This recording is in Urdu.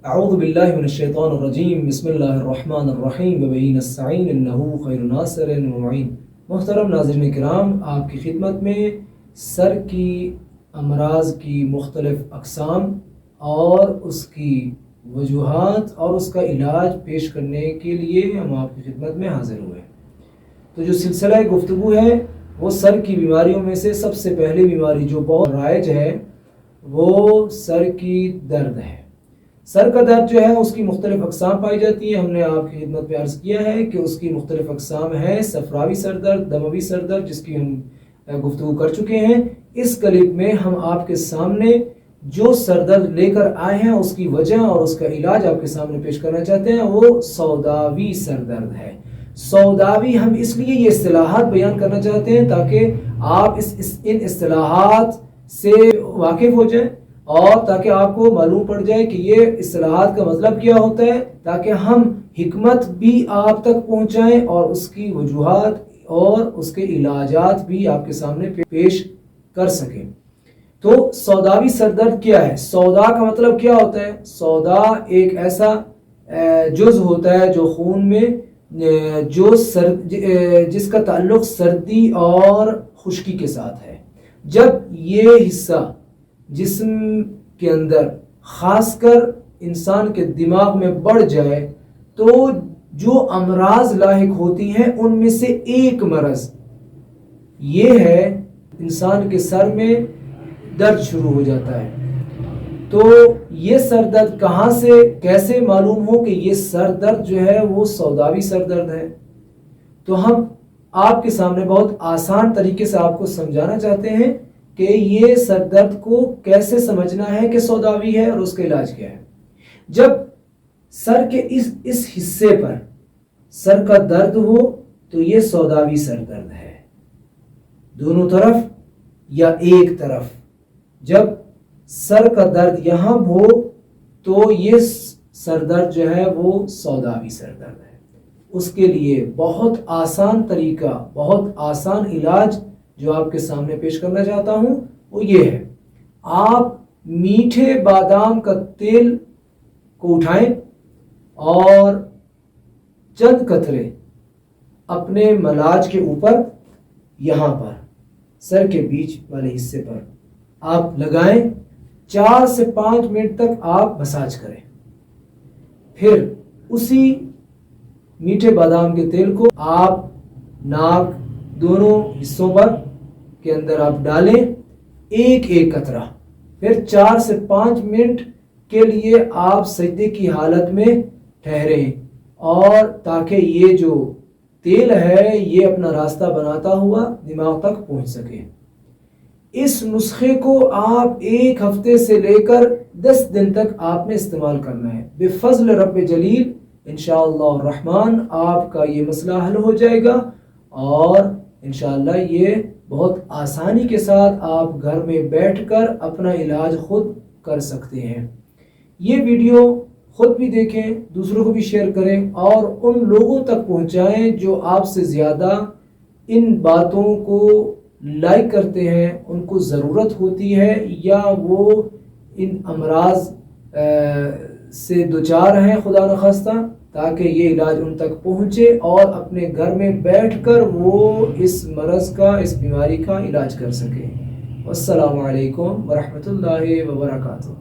اعوذ باللہ من الشیطان الرجیم بسم اللہ الرحمن الرحیم وبہ نستعین انہ خیر ناصر و معین۔ محترم ناظرین کرام، آپ کی خدمت میں سر کی امراض کی مختلف اقسام اور اس کی وجوہات اور اس کا علاج پیش کرنے کے لیے ہم آپ کی خدمت میں حاضر ہوئے ہیں۔ تو جو سلسلہ گفتگو ہے وہ سر کی بیماریوں میں سے سب سے پہلی بیماری جو بہت رائج ہے وہ سر کی درد ہے۔ سر کا درد جو ہے اس کی مختلف اقسام پائی جاتی ہیں۔ ہم نے آپ کی خدمت میں عرض کیا ہے کہ اس کی مختلف اقسام ہیں، صفراوی سر درد، دموی سر درد، جس کی ہم گفتگو کر چکے ہیں۔ اس کلپ میں ہم آپ کے سامنے جو سر درد لے کر آئے ہیں اس کی وجہ اور اس کا علاج آپ کے سامنے پیش کرنا چاہتے ہیں، وہ سوداوی سر درد ہے۔ سوداوی ہم اس لیے یہ اصطلاحات بیان کرنا چاہتے ہیں تاکہ آپ ان اصطلاحات سے واقف ہو جائیں اور تاکہ آپ کو معلوم پڑ جائے کہ یہ اصطلاحات کا مطلب کیا ہوتا ہے، تاکہ ہم حکمت بھی آپ تک پہنچائیں اور اس کی وجوہات اور اس کے علاجات بھی آپ کے سامنے پیش کر سکیں۔ تو سوداوی سر درد کیا ہے؟ سودا کا مطلب کیا ہوتا ہے؟ سودا ایک ایسا جز ہوتا ہے جو خون میں جس کا تعلق سردی اور خشکی کے ساتھ ہے۔ جب یہ حصہ جسم کے اندر خاص کر انسان کے دماغ میں بڑھ جائے تو جو امراض لاحق ہوتی ہیں ان میں سے ایک مرض یہ ہے انسان کے سر میں درد شروع ہو جاتا ہے۔ تو یہ سر درد کہاں سے کیسے معلوم ہو کہ یہ سر درد جو ہے وہ سوداوی سر درد ہے؟ تو ہم آپ کے سامنے بہت آسان طریقے سے آپ کو سمجھانا چاہتے ہیں کہ یہ سر درد کو کیسے سمجھنا ہے کہ سوداوی ہے اور اس کا علاج کیا ہے۔ جب سر کے اس حصے پر سر کا درد ہو تو یہ سوداوی سر درد ہے، دونوں طرف یا ایک طرف۔ جب سر کا درد یہاں ہو تو یہ سر درد جو ہے وہ سوداوی سر درد ہے۔ اس کے لیے بہت آسان طریقہ، بہت آسان علاج جو آپ کے سامنے پیش کرنا چاہتا ہوں وہ یہ ہے۔ آپ میٹھے بادام کا تیل کو اٹھائیں اور چند قطرے اپنے ملاج کے اوپر، یہاں پر سر کے بیچ والے حصے پر آپ لگائیں۔ 4 سے 5 منٹ تک آپ مساج کریں۔ پھر اسی میٹھے بادام کے تیل کو آپ ناک دونوں حصوں پر کے اندر آپ ڈالیں، ایک ایک قطرہ۔ پھر 4 سے 5 منٹ کے لیے آپ سجدے کی حالت میں ٹھہریں اور تاکہ یہ جو تیل ہے یہ اپنا راستہ بناتا ہوا دماغ تک پہنچ سکے۔ اس نسخے کو آپ 1 ہفتے سے لے کر 10 دن تک آپ نے استعمال کرنا ہے۔ بفضل رب جلیل انشاءاللہ الرحمن آپ کا یہ مسئلہ حل ہو جائے گا اور انشاءاللہ یہ بہت آسانی کے ساتھ آپ گھر میں بیٹھ کر اپنا علاج خود کر سکتے ہیں۔ یہ ویڈیو خود بھی دیکھیں، دوسروں کو بھی شیئر کریں اور ان لوگوں تک پہنچائیں جو آپ سے زیادہ ان باتوں کو لائک کرتے ہیں، ان کو ضرورت ہوتی ہے یا وہ ان امراض سے دوچار ہیں خدا نخواستہ، تاکہ یہ علاج ان تک پہنچے اور اپنے گھر میں بیٹھ کر وہ اس مرض کا، اس بیماری کا علاج کر سکیں۔ والسلام علیکم ورحمۃ اللہ وبرکاتہ۔